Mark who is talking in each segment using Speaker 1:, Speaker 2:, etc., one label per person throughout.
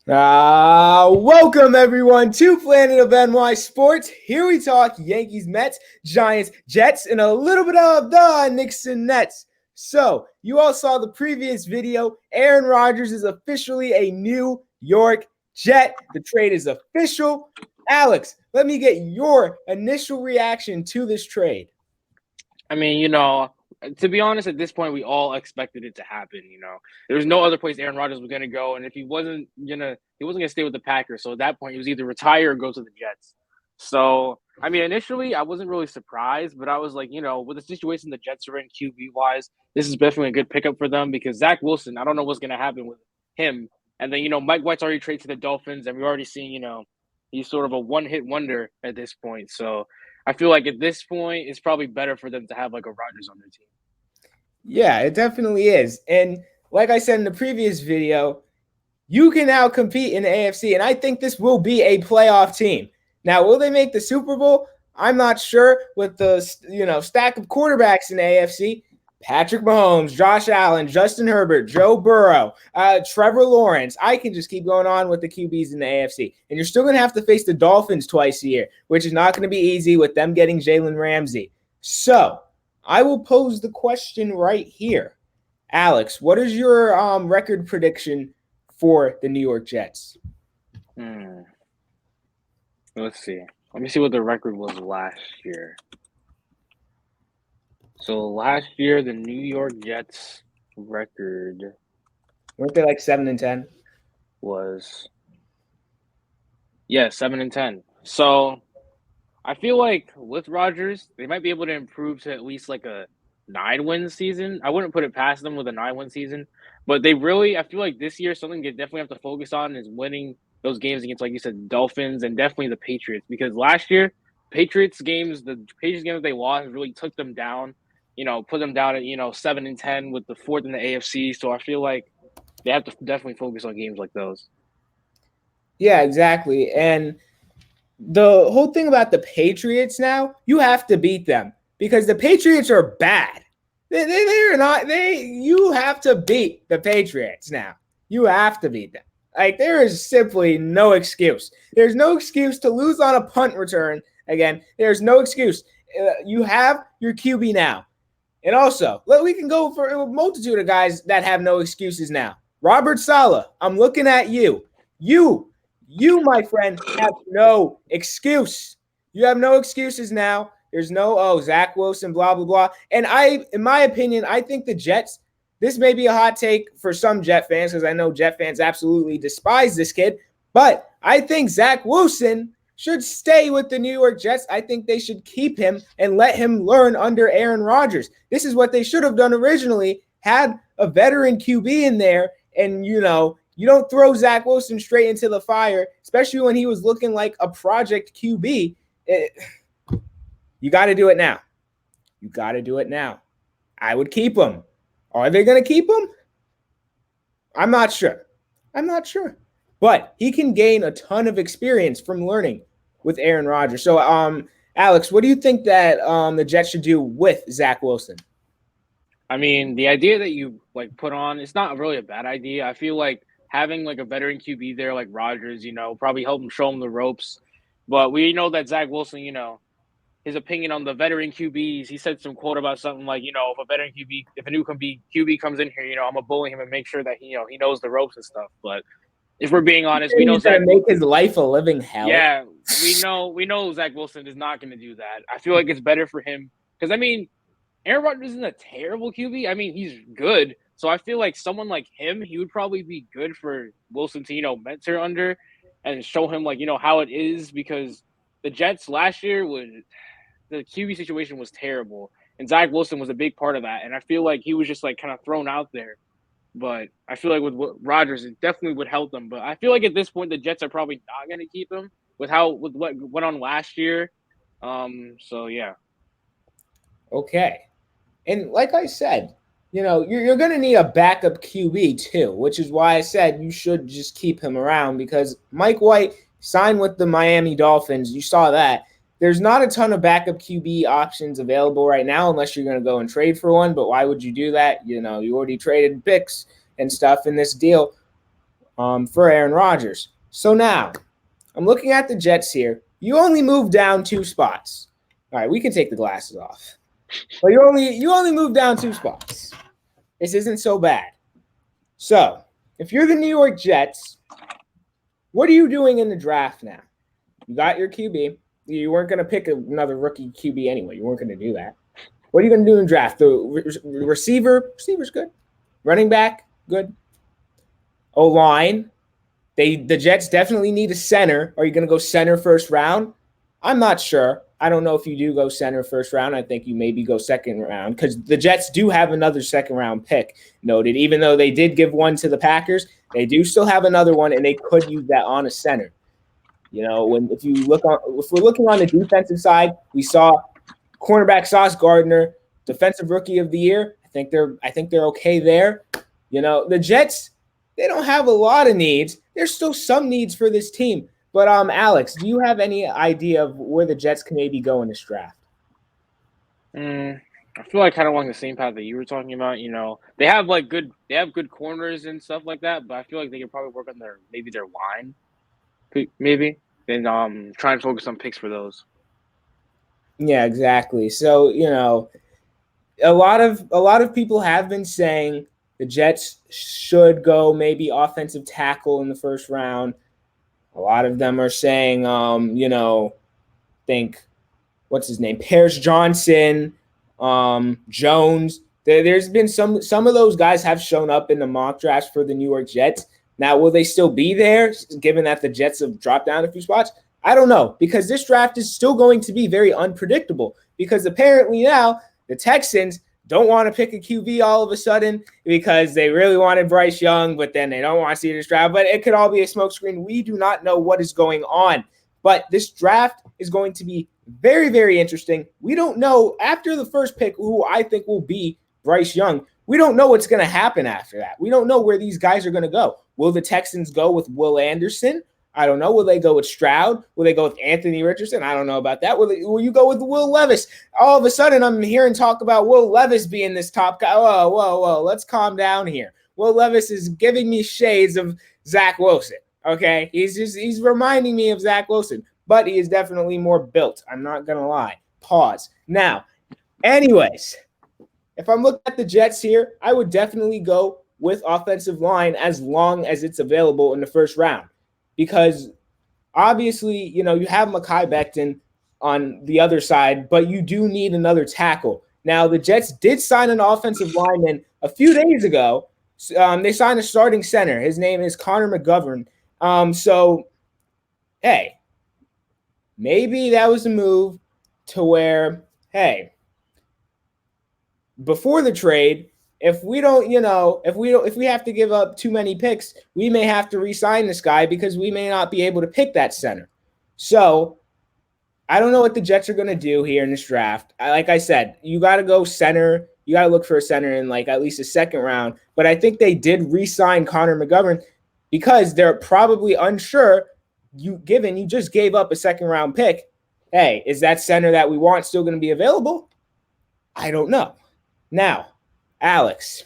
Speaker 1: Welcome everyone to Planet of NY Sports. Here we talk Yankees, Mets, Giants, Jets, and a little bit of the Knicks and Nets. So, you all saw the previous video. Aaron Rodgers is officially a New York Jet. The trade is official. Alex, let me get your initial reaction to this trade.
Speaker 2: I mean, to be honest, at this point, we all expected it to happen. There was no other place Aaron Rodgers was going to go, and if he wasn't going to stay with the Packers. So at that point, he was either retire or go to the Jets. So I mean, initially, I wasn't really surprised, but I was like, with the situation the Jets are in QB wise, this is definitely a good pickup for them because Zach Wilson, I don't know what's going to happen with him, and then Mike White's already traded to the Dolphins, and we've already seen he's sort of a one hit wonder at this point. So I feel like at this point, it's probably better for them to have like a Rodgers on their team.
Speaker 1: Yeah, it definitely is. And like I said in the previous video, you can now compete in the AFC, and I think this will be a playoff team. Now, will they make the Super Bowl? I'm not sure with the stack of quarterbacks in the AFC. Patrick Mahomes, Josh Allen, Justin Herbert, Joe Burrow, Trevor Lawrence. I can just keep going on with the QBs in the AFC. And you're still going to have to face the Dolphins twice a year, which is not going to be easy with them getting Jalen Ramsey. So I will pose the question right here. Alex, what is your record prediction for the New York Jets?
Speaker 2: Let's see. Let me see what the record was last year. So last year, the New York Jets record
Speaker 1: Weren't they like 7-10?
Speaker 2: was 7-10. So I feel like with Rodgers, they might be able to improve to at least like a 9-win season. I wouldn't put it past them with a 9-win season, but I feel like this year something they definitely have to focus on is winning those games against, like you said, Dolphins and definitely the Patriots, because last year the Patriots games they lost really took them down. Put them down at 7-10 with the fourth in the AFC. So I feel like they have to definitely focus on games like those.
Speaker 1: Yeah, exactly. And the whole thing about the Patriots now, you have to beat them because the Patriots are bad. They're not. You have to beat the Patriots now. You have to beat them. Like, there is simply no excuse. There's no excuse to lose on a punt return. Again, there's no excuse. You have your QB now. And also, we can go for a multitude of guys that have no excuses now. Robert Saleh, I'm looking at you. You, my friend, have no excuse. You have no excuses now. There's no, Zach Wilson, blah, blah, blah. And in my opinion, I think the Jets, this may be a hot take for some Jet fans because I know Jet fans absolutely despise this kid, but I think Zach Wilson should stay with the New York Jets. I think they should keep him and let him learn under Aaron Rodgers. This is what they should have done originally, had a veteran QB in there, and you don't throw Zach Wilson straight into the fire, especially when he was looking like a project QB. You got to do it now. You got to do it now. I would keep him. Are they going to keep him? I'm not sure. But he can gain a ton of experience from learning with Aaron Rodgers. So, Alex, what do you think that the Jets should do with Zach Wilson?
Speaker 2: I mean, the idea that you put on, it's not really a bad idea. I feel like having like a veteran QB there like Rodgers, probably help him show him the ropes. But we know that Zach Wilson, his opinion on the veteran QBs, he said some quote about something like, if a new QB comes in here, I'm gonna bully him and make sure that he knows the ropes and stuff. But if we're being honest, we know
Speaker 1: Zach make his life a living hell.
Speaker 2: Yeah, we know Zach Wilson is not going to do that. I feel like it's better for him because Aaron Rodgers isn't a terrible QB. He's good. So I feel like someone like him, he would probably be good for Wilson to mentor under and show him how it is, because the Jets last year the QB situation was terrible, and Zach Wilson was a big part of that. And I feel like he was just kind of thrown out there. But I feel like with Rodgers, it definitely would help them. But I feel like at this point, the Jets are probably not going to keep him with what went on last year. So yeah.
Speaker 1: Okay, and like I said, you're going to need a backup QB too, which is why I said you should just keep him around, because Mike White signed with the Miami Dolphins. You saw that. There's not a ton of backup QB options available right now unless you're going to go and trade for one. But why would you do that? You already traded picks and stuff in this deal. for Aaron Rodgers. So now I'm looking at the Jets here. You only moved down 2 spots. All right, we can take the glasses off. But you only moved down 2 spots. This isn't so bad. So, if you're the New York Jets, what are you doing in the draft now? You got your QB. You weren't going to pick another rookie QB anyway. You weren't going to do that. What are you going to do in draft? The receiver's good. Running back, good. O line, the Jets definitely need a center. Are you going to go center first round? I'm not sure. I don't know if you do go center first round. I think you maybe go second round because the Jets do have another second round pick noted. Even though they did give one to the Packers, they do still have another one, and they could use that on a center. If we're looking on the defensive side, we saw cornerback Sauce Gardner, defensive rookie of the year. I think they're okay there. The Jets, they don't have a lot of needs. There's still some needs for this team. But Alex, do you have any idea of where the Jets can maybe go in this draft?
Speaker 2: I feel like kind of along the same path that you were talking about. They have good corners and stuff like that, but I feel like they could probably work on their line, maybe, and try and focus on picks for those.
Speaker 1: Yeah, exactly. So a lot of people have been saying the Jets should go maybe offensive tackle in the first round. A lot of them are saying, think what's his name, Paris Johnson, Jones. There's been some of those guys have shown up in the mock drafts for the New York Jets. Now, will they still be there, given that the Jets have dropped down a few spots? I don't know, because this draft is still going to be very unpredictable. Because apparently now the Texans don't want to pick a QB all of a sudden because they really wanted Bryce Young, but then they don't want to see this draft. But it could all be a smokescreen. We do not know what is going on. But this draft is going to be very, very interesting. We don't know after the first pick who I think will be Bryce Young. We don't know what's going to happen after that. We don't know where these guys are going to go. Will the Texans go with Will Anderson? I don't know. Will they go with Stroud? Will they go with Anthony Richardson? I don't know about that. Will you go with Will Levis? All of a sudden, I'm hearing talk about Will Levis being this top guy. Whoa. Let's calm down here. Will Levis is giving me shades of Zach Wilson. Okay, he's reminding me of Zach Wilson, but he is definitely more built. I'm not gonna lie. Pause. Now, anyways, if I'm looking at the Jets here, I would definitely go with offensive line as long as it's available in the first round, because obviously, you have Mekhi Becton on the other side, but you do need another tackle. Now, the Jets did sign an offensive lineman a few days ago. They signed a starting center. His name is Connor McGovern. So, hey, maybe that was a move to where, hey, before the trade, if we have to give up too many picks, we may have to re-sign this guy because we may not be able to pick that center. So, I don't know what the Jets are going to do here in this draft. Like I said, you got to go center. You got to look for a center in at least a second round. But I think they did re-sign Connor McGovern because they're probably unsure, you just gave up a second round pick. Hey, is that center that we want still going to be available? I don't know. Now, Alex,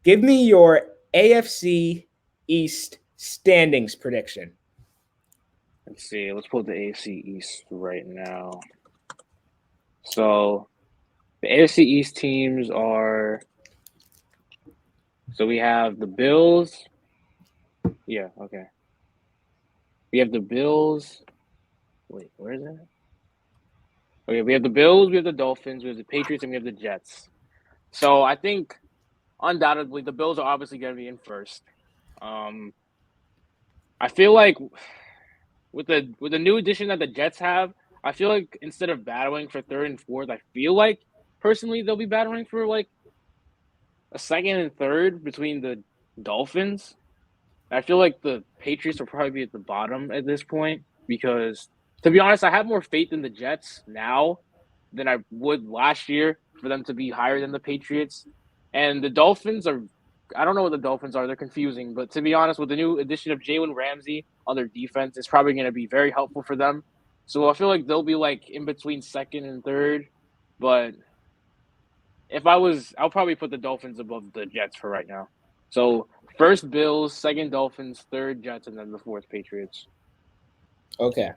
Speaker 1: give me your AFC East standings prediction.
Speaker 2: Let's see. Let's pull the AFC East right now. So, the AFC East teams are. So we have the Bills. Yeah, okay. We have the Bills. Wait, where is it? Okay, we have the Bills, we have the Dolphins, we have the Patriots, and we have the Jets. So I think undoubtedly the Bills are obviously going to be in first. I feel like with the new addition that the Jets have, I feel like instead of battling for third and fourth, I feel like personally they'll be battling for a second and third between the Dolphins. I feel like the Patriots will probably be at the bottom at this point because, to be honest, I have more faith in the Jets now than I would last year for them to be higher than the Patriots. And the Dolphins are – I don't know what the Dolphins are. They're confusing. But to be honest, with the new addition of Jalen Ramsey on their defense, it's probably going to be very helpful for them. So I feel like they'll be in between second and third. But if I'll probably put the Dolphins above the Jets for right now. So First Bills, second Dolphins, third Jets, and then the fourth Patriots.
Speaker 1: Okay.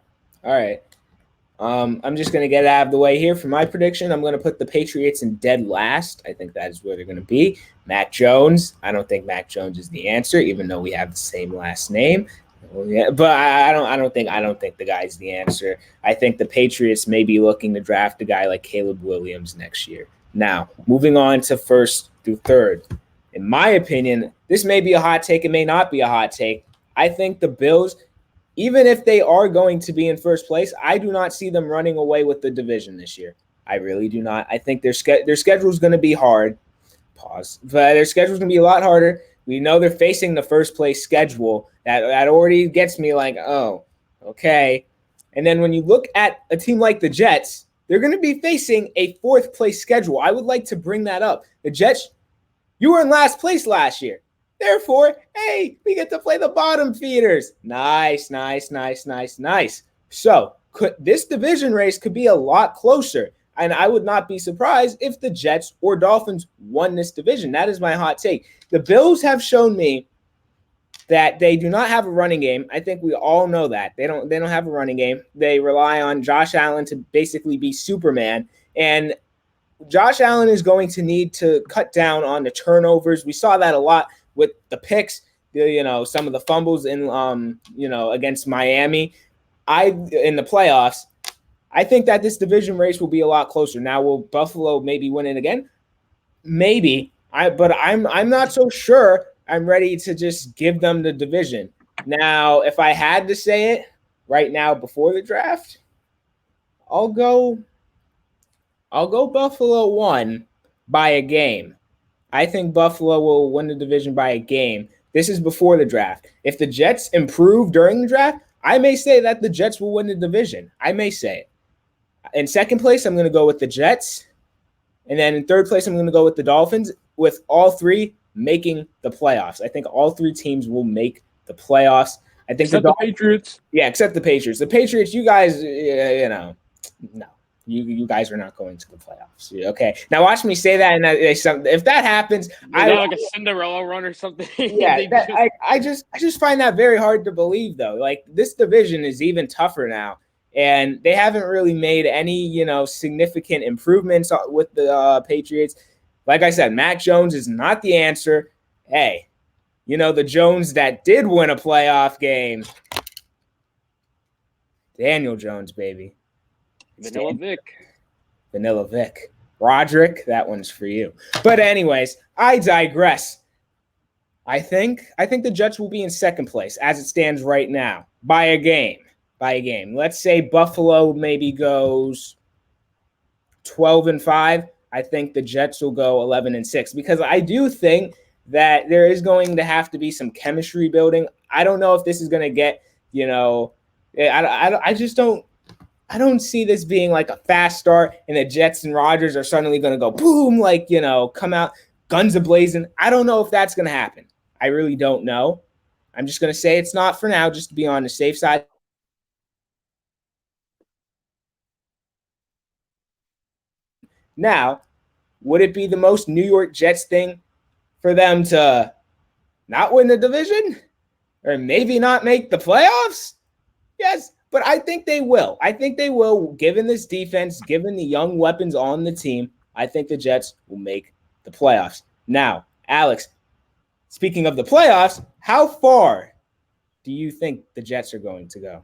Speaker 1: All right. I'm just going to get out of the way here for my prediction. I'm going to put the Patriots in dead last. I think that is where they're going to be. Mac Jones. I don't think Mac Jones is the answer, even though we have the same last name. Yeah, but I don't think the guy's the answer. I think the Patriots may be looking to draft a guy like Caleb Williams next year. Now, moving on to first through third. In my opinion, this may be a hot take. It may not be a hot take. I think the Bills, even if they are going to be in first place, I do not see them running away with the division this year. I really do not. I think their schedule is going to be hard. Pause. But their schedule is going to be a lot harder. We know they're facing the first place schedule. That already gets me like, oh, okay. And then when you look at a team like the Jets, they're going to be facing a fourth place schedule. I would like to bring that up. The Jets, you were in last place last year. Therefore, hey, we get to play the bottom feeders. Nice. So this division race could be a lot closer. And I would not be surprised if the Jets or Dolphins won this division. That is my hot take. The Bills have shown me that they do not have a running game. I think we all know that. They don't have a running game. They rely on Josh Allen to basically be Superman. And Josh Allen is going to need to cut down on the turnovers. We saw that a lot with the picks, some of the fumbles in against Miami. In the playoffs, I think that this division race will be a lot closer. Now, will Buffalo maybe win it again? Maybe. But I'm not so sure I'm ready to just give them the division. Now, if I had to say it right now before the draft, I'll go Buffalo 1 by a game. I think Buffalo will win the division by a game. This is before the draft. If the Jets improve during the draft, I may say that the Jets will win the division. I may say it. In second place, I'm going to go with the Jets. And then in third place, I'm going to go with the Dolphins, with all three making the playoffs. I think all three teams will make the playoffs. I think
Speaker 2: except the Patriots.
Speaker 1: Yeah, except the Patriots. The Patriots, you guys, no. You guys are not going to the playoffs. Okay. Now watch me say that, and if that happens,
Speaker 2: like a Cinderella run or something.
Speaker 1: Yeah, I just find that very hard to believe, though. Like, this division is even tougher now, and they haven't really made any significant improvements with the Patriots. Like I said, Mac Jones is not the answer. Hey, the Jones that did win a playoff game, Daniel Jones, baby. Vanilla Vic. Roderick, that one's for you. But anyways, I digress. I think the Jets will be in second place as it stands right now by a game. Let's say Buffalo maybe goes 12-5. I think the Jets will go 11-6 because I do think that there is going to have to be some chemistry building. I don't know if this is going to get, I don't see this being like a fast start and the Jets and Rodgers are suddenly going to go boom, come out guns a-blazing. I don't know if that's going to happen. I really don't know. I'm just going to say it's not for now, just to be on the safe side. Now, would it be the most New York Jets thing for them to not win the division or maybe not make the playoffs? Yes. But I think they will. Given this defense, given the young weapons on the team. I think the Jets will make the playoffs. Now, Alex, speaking of the playoffs, how far do you think the Jets are going to go?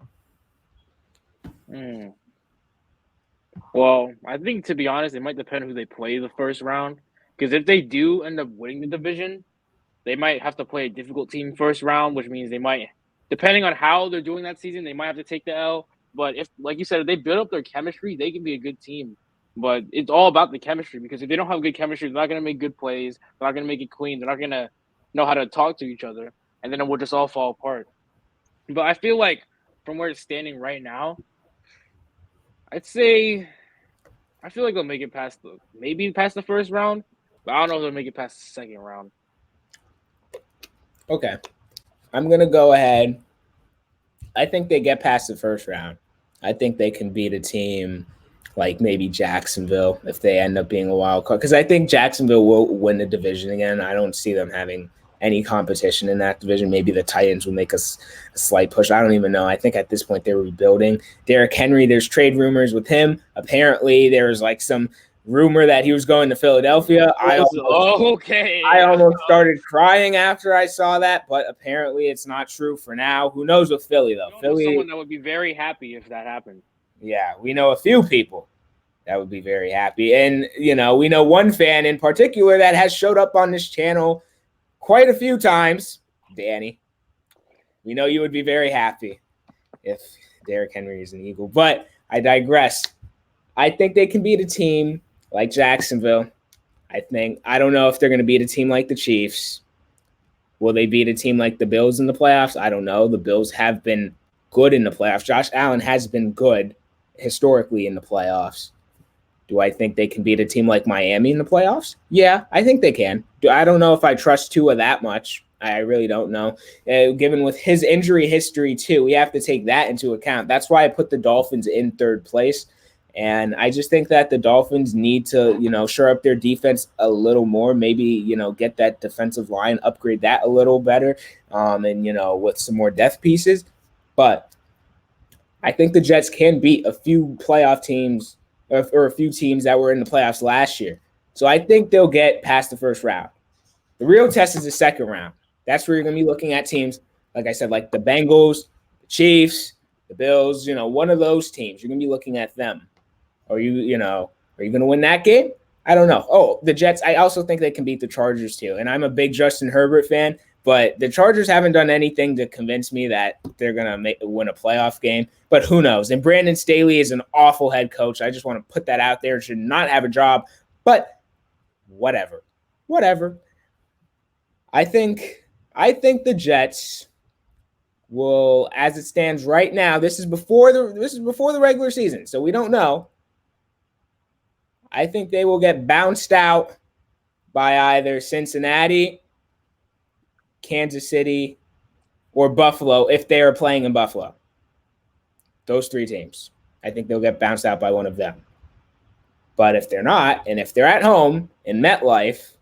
Speaker 2: Well, I think, to be honest, it might depend who they play the first round. Because if they do end up winning the division, they might have to play a difficult team first round, which means they might, depending on how they're doing that season, they might have to take the L. But if, like you said, if they build up their chemistry, they can be a good team. But it's all about the chemistry, because if they don't have good chemistry, they're not going to make good plays. They're not going to make it clean. They're not going to know how to talk to each other. And then it will just all fall apart. But I feel like from where it's standing right now, I feel like they'll make it past the first round. But I don't know if they'll make it past the second round.
Speaker 1: Okay. I'm going to go ahead. I think they get past the first round. I think they can beat a team like maybe Jacksonville if they end up being a wild card. Because I think Jacksonville will win the division again. I don't see them having any competition in that division. Maybe the Titans will make a slight push. I don't even know. I think at this point they're rebuilding. Derrick Henry, there's trade rumors with him. Apparently, there's like some rumor that he was going to Philadelphia. I almost started crying after I saw that, but apparently it's not true for now. Who knows with Philly, though?
Speaker 2: Philly, someone that would be very happy if that happened.
Speaker 1: Yeah, we know a few people that would be very happy. And, we know one fan in particular that has showed up on this channel quite a few times. Danny, we know you would be very happy if Derrick Henry is an Eagle. But I digress. I think they can beat a team like Jacksonville. I don't know if they're going to beat a team like the Chiefs. Will they beat a team like the Bills in the playoffs? I don't know. The Bills have been good in the playoffs. Josh Allen has been good historically in the playoffs. Do I think they can beat a team like Miami in the playoffs? Yeah, I think they can. I don't know if I trust Tua that much. I really don't know. Given with his injury history, too, we have to take that into account. That's why I put the Dolphins in third place. And I just think that the Dolphins need to, shore up their defense a little more, maybe, get that defensive line, upgrade that a little better, and, with some more depth pieces. But I think the Jets can beat a few playoff teams or a few teams that were in the playoffs last year. So I think they'll get past the first round. The real test is the second round. That's where you're going to be looking at teams, like I said, like the Bengals, the Chiefs, the Bills, one of those teams. You're going to be looking at them. Are you going to win that game? I don't know. Oh, the Jets, I also think they can beat the Chargers too. And I'm a big Justin Herbert fan, but the Chargers haven't done anything to convince me that they're going to win a playoff game. But who knows? And Brandon Staley is an awful head coach. I just want to put that out there. Should not have a job. But whatever. I think the Jets will, as it stands right now, this is before the regular season, so we don't know. I think they will get bounced out by either Cincinnati, Kansas City, or Buffalo if they are playing in Buffalo. Those three teams. I think they'll get bounced out by one of them. But if they're not, and if they're at home in MetLife,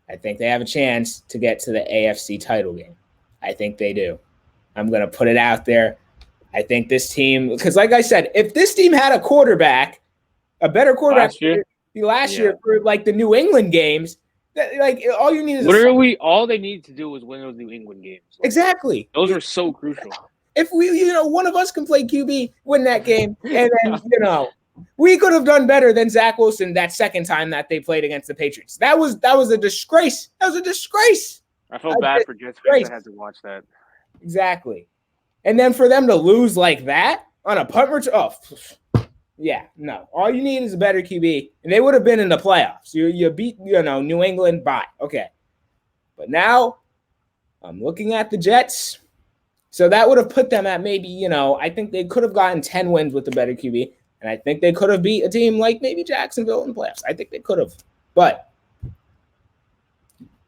Speaker 1: I think they have a chance to get to the AFC title game. I think they do. I'm going to put it out there. I think this team, because like I said, if this team had a better quarterback last year for like the New England games, all you need is
Speaker 2: literally all they need to do is win those New England games.
Speaker 1: Exactly.
Speaker 2: Those are so crucial.
Speaker 1: If we, one of us can play QB, win that game, and then we could have done better than Zach Wilson that second time that they played against the Patriots. That was a disgrace. That was a disgrace.
Speaker 2: I felt bad for Jets fans that had to watch that.
Speaker 1: Exactly. And then for them to lose like that on a punt return, yeah, no. All you need is a better QB, and they would have been in the playoffs. You beat, New England by. Okay. But now I'm looking at the Jets. So that would have put them at maybe, I think they could have gotten 10 wins with a better QB. And I think they could have beat a team like maybe Jacksonville in the playoffs. I think they could have. But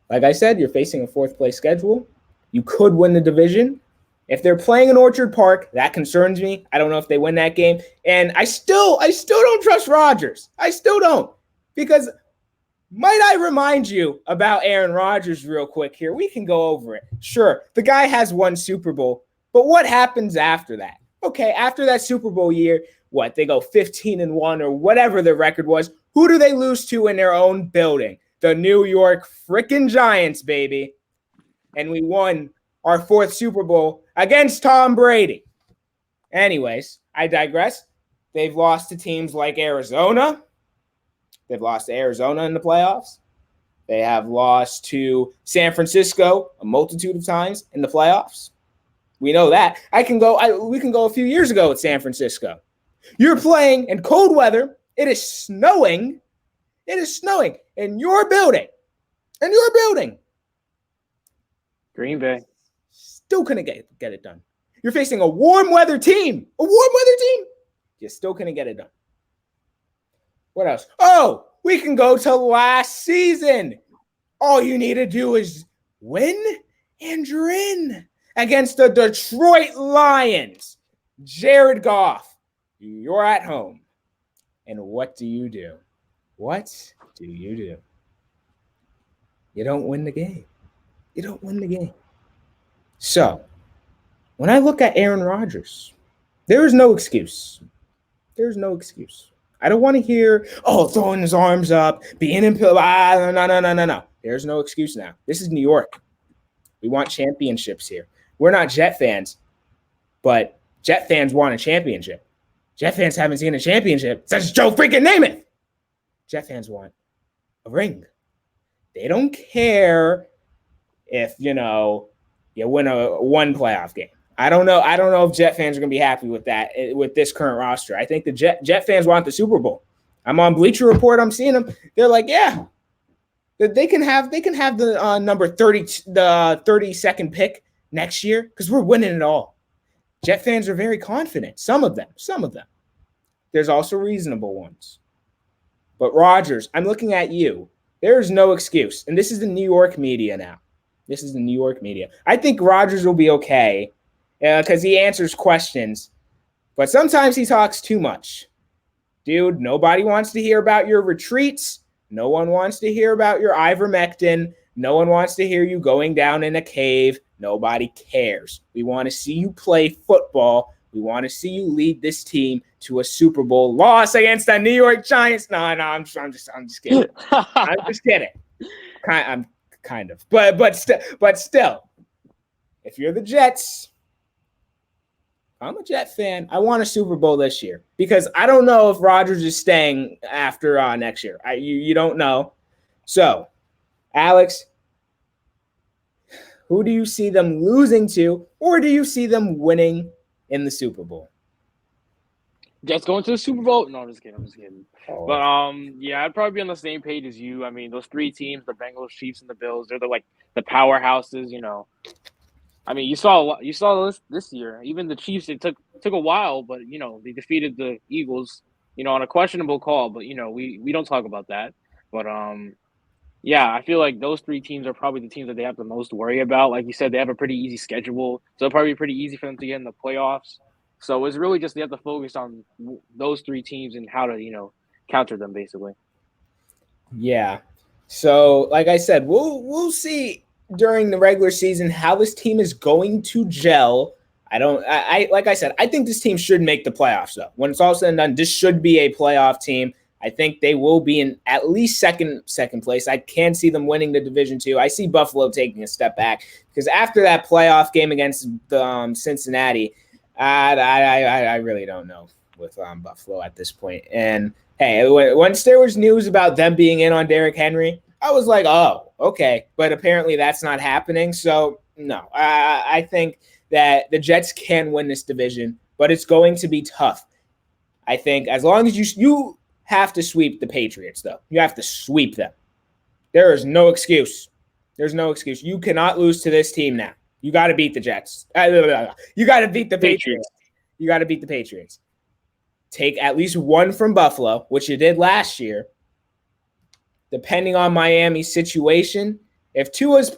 Speaker 1: like I said, you're facing a fourth place schedule. You could win the division. If they're playing in Orchard Park, that concerns me. I don't know if they win that game. And I still don't trust Rodgers. I still don't. Because might I remind you about Aaron Rodgers real quick here? We can go over it. Sure, the guy has won Super Bowl. But what happens after that? Okay, after that Super Bowl year, what? They go 15-1 or whatever the record was. Who do they lose to in their own building? The New York freaking Giants, baby. And we won our fourth Super Bowl against Tom Brady. Anyways, I digress. They've lost to teams like Arizona. They've lost to Arizona in the playoffs. They have lost to San Francisco a multitude of times in the playoffs. We know that. We can go a few years ago at San Francisco. You're playing in cold weather. It is snowing. It is snowing in your building.
Speaker 2: Green Bay.
Speaker 1: Still couldn't get it done. You're facing a warm weather team. You still couldn't get it done. What else? Oh, we can go to last season. All you need to do is win and you're in against the Detroit Lions. Jared Goff, you're at home. And what do you do? You don't win the game. You don't win the game. So, when I look at Aaron Rodgers, there is no excuse. There's no excuse. I don't want to hear, throwing his arms up, being in, no. There's no excuse now. This is New York. We want championships here. We're not Jet fans, but Jet fans want a championship. Jet fans haven't seen a championship since Joe freaking Namath. Jet fans want a ring. They don't care if, you win one playoff game. I don't know if Jet fans are going to be happy with that, with this current roster. I think the Jet fans want the Super Bowl. I'm on Bleacher Report. I'm seeing them. They're like, yeah, they can have the number 30, the 32nd pick next year because we're winning it all. Jet fans are very confident. Some of them. There's also reasonable ones. But Rodgers, I'm looking at you. There's no excuse. And this is the New York media now. This is the New York media. I think Rodgers will be okay because he answers questions. But sometimes he talks too much. Dude, nobody wants to hear about your retreats. No one wants to hear about your ivermectin. No one wants to hear you going down in a cave. Nobody cares. We want to see you play football. We want to see you lead this team to a Super Bowl loss against the New York Giants. No, I'm just kidding. I'm just kidding. I'm kind of, but still, if you're the Jets, I'm a Jet fan. I want a Super Bowl this year because I don't know if Rodgers is staying after next year. You don't know. So, Alex, who do you see them losing to, or do you see them winning in the Super Bowl?
Speaker 2: Jets going to the Super Bowl? No, I'm just kidding. Oh. But I'd probably be on the same page as you. I mean, those three teams, the Bengals, Chiefs, and the Bills, they're the powerhouses, I mean, you saw this year. Even the Chiefs, it took a while, but they defeated the Eagles, on a questionable call. But we don't talk about that. But I feel like those three teams are probably the teams that they have the most to worry about. Like you said, they have a pretty easy schedule, so it'll probably be pretty easy for them to get in the playoffs. So it's really just they have to focus on those three teams and how to counter them, basically.
Speaker 1: Yeah. So, like I said, we'll see during the regular season how this team is going to gel. Like I said, I think this team should make the playoffs, though. When it's all said and done, this should be a playoff team. I think they will be in at least second place. I can see them winning the division too. I see Buffalo taking a step back because after that playoff game against the Cincinnati, I really don't know with Buffalo at this point. And hey, once there was news about them being in on Derrick Henry, I was like, oh, okay. But apparently that's not happening. So no, I think that the Jets can win this division, but it's going to be tough. I think as long as you have to sweep the Patriots, though. You have to sweep them. There is no excuse. There's no excuse. You cannot lose to this team now. You got to beat the Jets. You got to beat the Patriots. You got to beat the Patriots. Take at least one from Buffalo, which you did last year. Depending on Miami's situation, if Tua's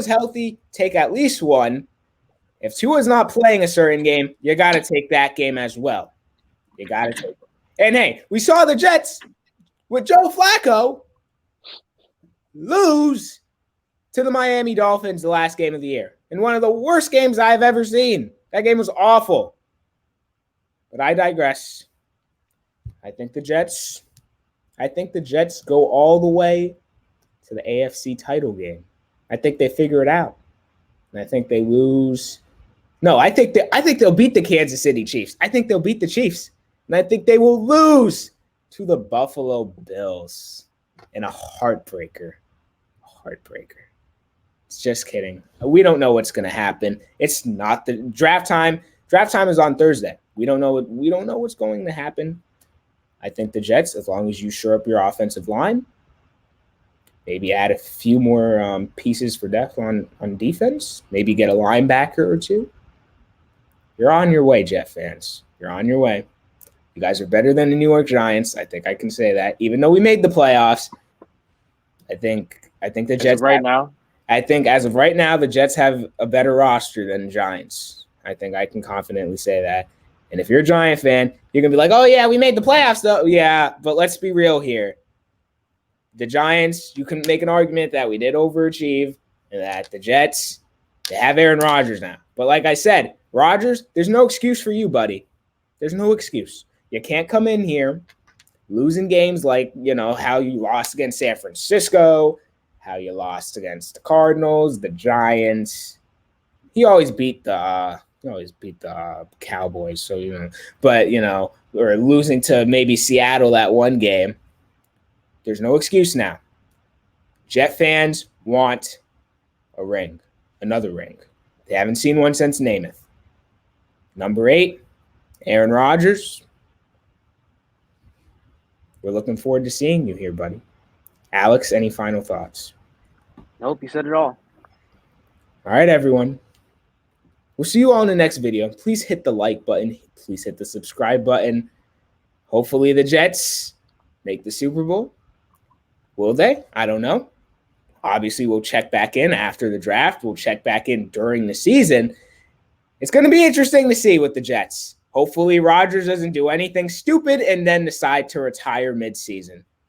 Speaker 1: healthy, take at least one. If Tua's not playing a certain game, you got to take that game as well. You got to take it. And hey, we saw the Jets with Joe Flacco lose to the Miami Dolphins the last game of the year. In one of the worst games I've ever seen. That game was awful. But I digress. I think the Jets go all the way to the AFC title game. I think they figure it out. And I think they lose. No, I think they'll beat the Kansas City Chiefs. I think they'll beat the Chiefs. And I think they will lose to the Buffalo Bills in a heartbreaker. It's just kidding. We don't know what's going to happen. It's not the draft time. Draft time is on Thursday. We don't know what's going to happen. I think the Jets, as long as you shore up your offensive line, maybe add a few more pieces for depth on defense, maybe get a linebacker or two. You're on your way, Jet fans. You're on your way. You guys are better than the New York Giants. I think I can say that. Even though we made the playoffs, I think the Jets I think as of right now, the Jets have a better roster than the Giants. I think I can confidently say that. And if you're a Giant fan, you're going to be like, oh, yeah, we made the playoffs, though. Yeah, but let's be real here. The Giants, you can make an argument that we did overachieve. that the Jets, they have Aaron Rodgers now. But like I said, Rodgers, there's no excuse for you, buddy. There's no excuse. You can't come in here losing games like, how you lost against San Francisco, how you lost against the Cardinals, the Giants. He always beat the Cowboys, or losing to maybe Seattle that one game. There's no excuse now. Jet fans want a ring, another ring. They haven't seen one since Namath. Number 8, Aaron Rodgers. We're looking forward to seeing you here, buddy. Alex, any final thoughts?
Speaker 2: Nope, you said it all.
Speaker 1: All right, everyone. We'll see you all in the next video. Please hit the like button. Please hit the subscribe button. Hopefully the Jets make the Super Bowl. Will they? I don't know. Obviously, we'll check back in after the draft. We'll check back in during the season. It's going to be interesting to see with the Jets. Hopefully, Rodgers doesn't do anything stupid and then decide to retire midseason.